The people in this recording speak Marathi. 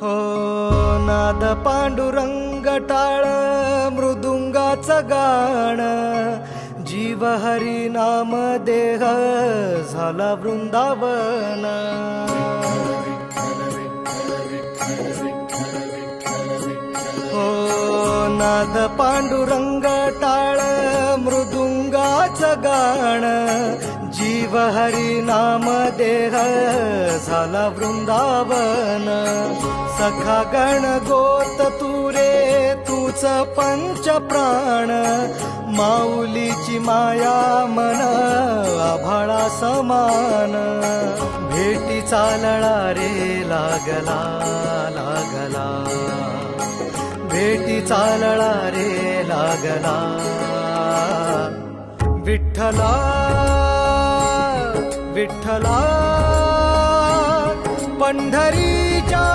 हो नाद पांडुरंग टाळ मृदुंगाचं गाण, जीव हरी नाम देह झाला वृंदावन. हो नाद पांडुरंग टाळ मृदुंगाचं गाण, जीव हरी नाम देह झाला वृंदावन. सखा गण गोत तुरे तूच पंच प्राण, माऊलीची माया मन आभाळा समान. भेटी चालळा रे लागला लागला, भेटी चालळा रे लागला. विठ्ठला विठ्ठला पंढरीच्या